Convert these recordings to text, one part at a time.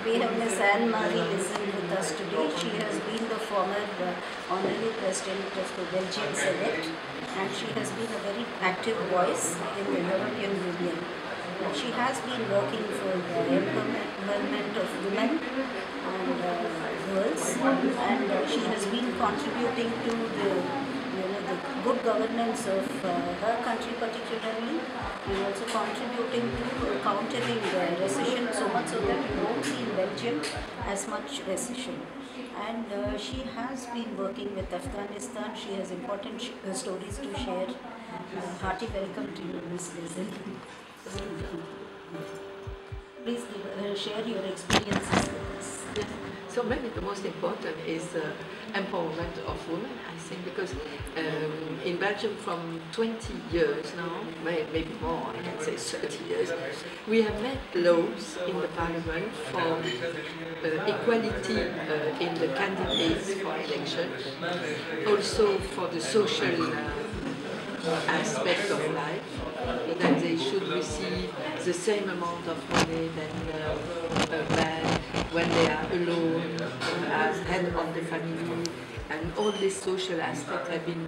We have Ms. Anne-Marie Lizin with us today. She has been the former honorary president of the Belgian Senate, and she has been a very active voice in the European Union. She has been working for the empowerment of women and girls, and she has been contributing to the the good governance of her country particularly, and also contributing to countering recession, so much so that we don't see in Belgium as much recession. And she has been working with Afghanistan. She has important stories to share. Hearty welcome to you, Ms. Lizin. Please share your experiences with us. Yes. So maybe the most important is empowerment of women, I think, because in Belgium from 20 years now, maybe more, I can say 30 years, we have made laws in the parliament for equality in the candidates for election, also for the social aspect of life, that they should receive the same amount of money than a man when they are alone, as head of the family, and all these social aspects have been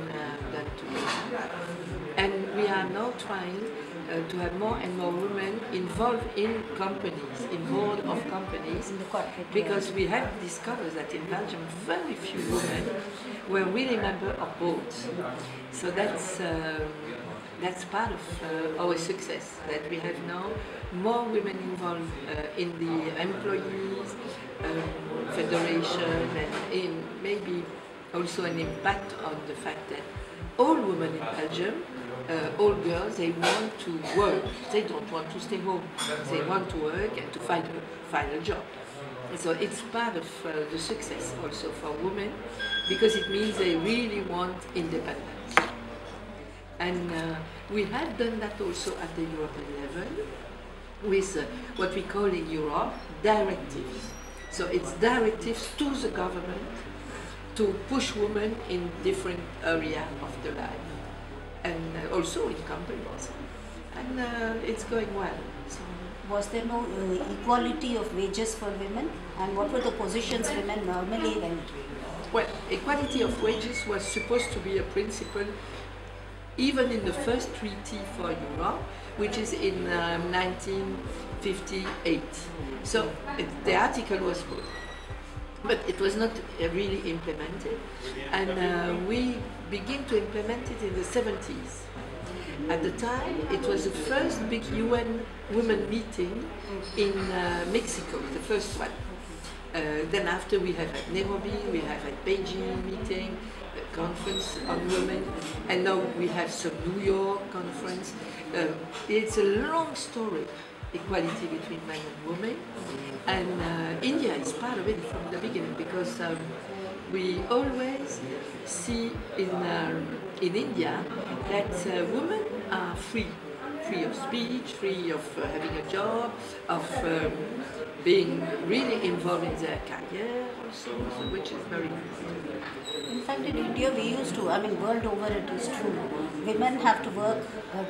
done together. And we are now trying to have more and more women involved in companies, in board of companies, because we have discovered that in Belgium very few women were really members of boards. So that's part of our success, that we have now more women involved in the employees, federation, and in maybe also an impact on the fact that all women in Belgium, all girls, they want to work. They don't want to stay home. They want to work and to find a job. And so it's part of the success also for women, because it means they really want independence. And we have done that also at the European level with what we call in Europe directives. So it's directives to the government to push women in different areas of their life, and also in companies. And it's going well. So, was there no equality of wages for women? And what were the positions women normally held? Well, equality of wages was supposed to be a principle even in the first treaty for Europe, which is in 1958. So the article was good, but it was not really implemented. And we began to implement it in the 70s. At the time, it was the first big UN women meeting in Mexico, the first one. Then after we have at Nairobi, we have at Beijing meeting, a conference on women, and now we have some New York conference. It's a long story, equality between men and women, and India is part of it from the beginning, because we always see in India that women are free of speech, free of having a job, of being really involved in their career also, which is very important. In fact, in India we used to, world over it is true, women have to work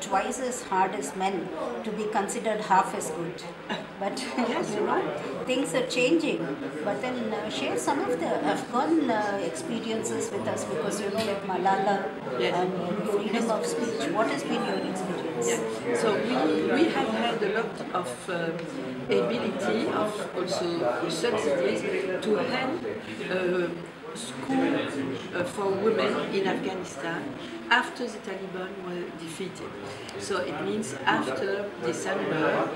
twice as hard as men to be considered half as good. But yes, right. Things are changing. But then share some of the Afghan experiences with us, because like Malala, yes, and freedom of speech. What has been your experience? Yeah. So we have had a lot of ability, of also subsidies to help school for women in Afghanistan after the Taliban were defeated. So it means after December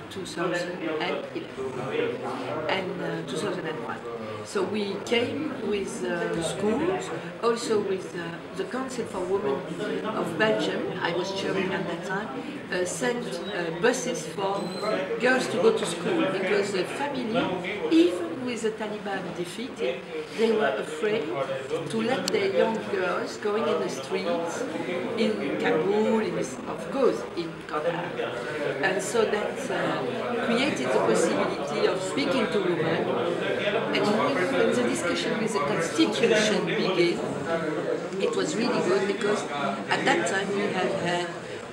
2011 and 2001. So we came with schools, also with the Council for Women of Belgium, I was chairing at that time, sent buses for girls to go to school, because the family, even with the Taliban defeated, they were afraid to let their young girls going in the streets in Kabul, of course in Kandahar. And so that created the possibility of speaking to women. And when the discussion with the constitution began, it was really good, because at that time we had had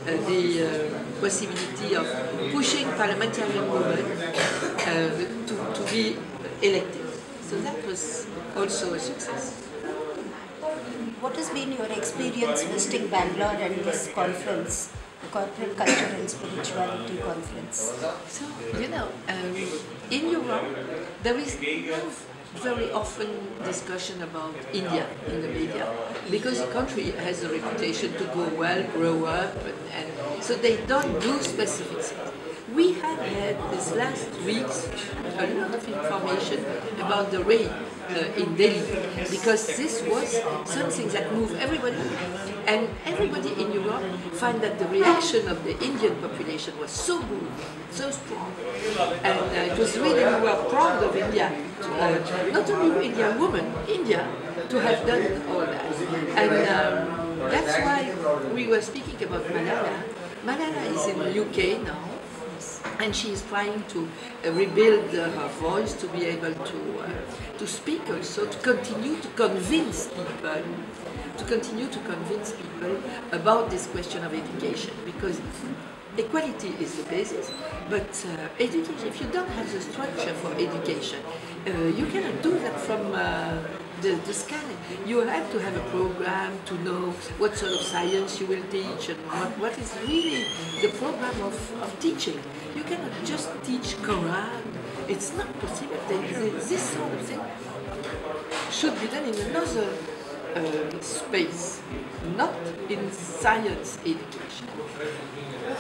the possibility of pushing parliamentarian women to be elected. So that was also a success. What has been your experience visiting Bangalore and this conference, the Corporate Culture and Spirituality Conference? So, in Europe, there is no very often discussion about India in the media because the country has a reputation to go well, grow up, and so they don't do specific things. We have had these last weeks a lot of information about the rain in Delhi because this was something that moved everybody, and everybody in Europe find that the reaction of the Indian population was so good, so strong, and it was really, we were proud of India, not only Indian women, India, to have done all that. And that's why we were speaking about Malala. Malala is in the UK now, and she is trying to rebuild her voice to be able to speak also, to continue to convince people about this question of education, because equality is the basis, but education, if you don't have the structure for education, you cannot do that from the sky. You have to have a program to know what sort of science you will teach and what is really the program of teaching. You cannot just teach Quran. It's not possible. This sort of thing should be done in another space, not in science education.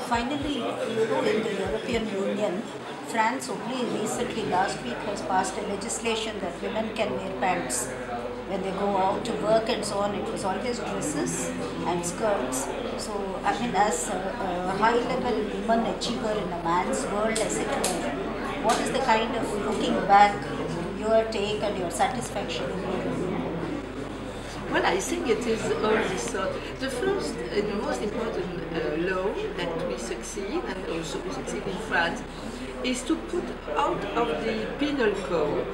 Finally, in the European Union, France only recently, last week, has passed a legislation that women can wear pants when they go out to work and so on. It was always dresses and skirts. So, I mean, as a high-level woman achiever in a man's world, as it were, what is the kind of, looking back, your take and your satisfaction in your? Well, I think it is all this sort. The first and the most important law that we succeed, and also we succeed in France, is to put out of the penal code.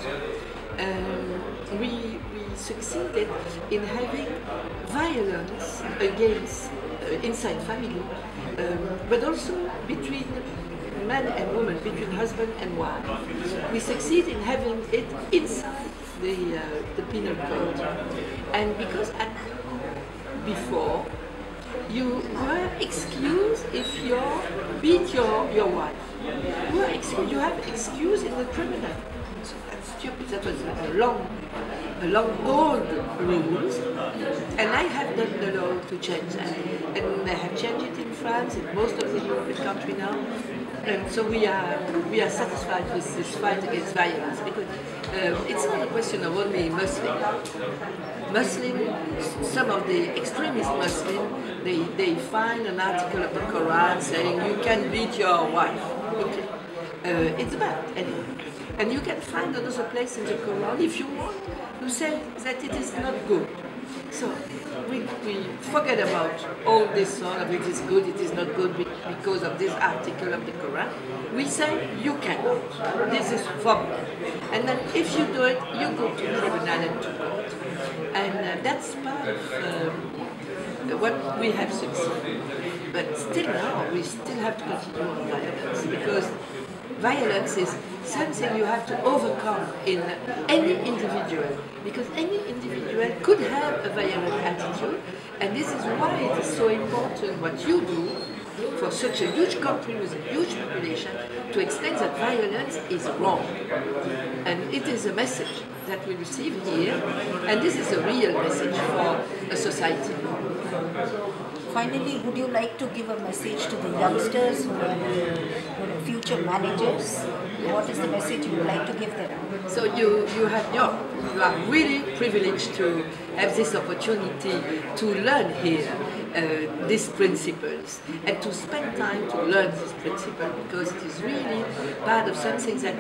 We succeeded in having violence against inside family, but also between man and woman, between husband and wife. We succeed in having it inside the penal code, and because before you were excused if you beat your wife. You have excuse in the criminal. So that's stupid. That was a long old rules, and I have done the law to change that, and I have changed it in France, in most of the European countries now. And so we are satisfied with this fight against violence, because it's not a question of only Muslim. Some of the extremist Muslims, they find an article of the Quran saying you can beat your wife. Okay. It's bad, and you can find another place in the Quran, if you want, to say that it is not good. So we forget about all this sort of it is good, it is not good because of this article of the Quran. We say you cannot. This is forbidden. And then if you do it, you go to tribunal and to court. And that's part of what we have succeeded. But still now, we still have to continue on violence, because violence is something you have to overcome in any individual, because any individual could have a violent attitude, and this is why it is so important what you do for such a huge country with a huge population, to explain that violence is wrong. And it is a message that we receive here, and this is a real message for a society. Finally, would you like to give a message to the youngsters who are future managers? What is the message you would like to give them? So you are really privileged to have this opportunity to learn here these principles, and to spend time to learn these principles, because it is really part of something that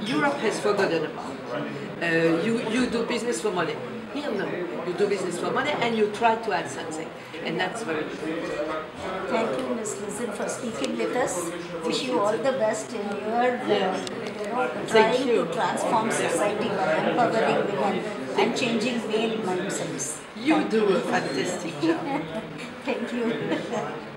Europe has forgotten about. You do business for money. Here, no. You do business for money and you try to add something. And that's very good. Thank you, Ms. Lizin, for speaking with us. Wish you all the best in your trying to transform society by empowering women and changing male mindsets. You do a fantastic job. Thank you.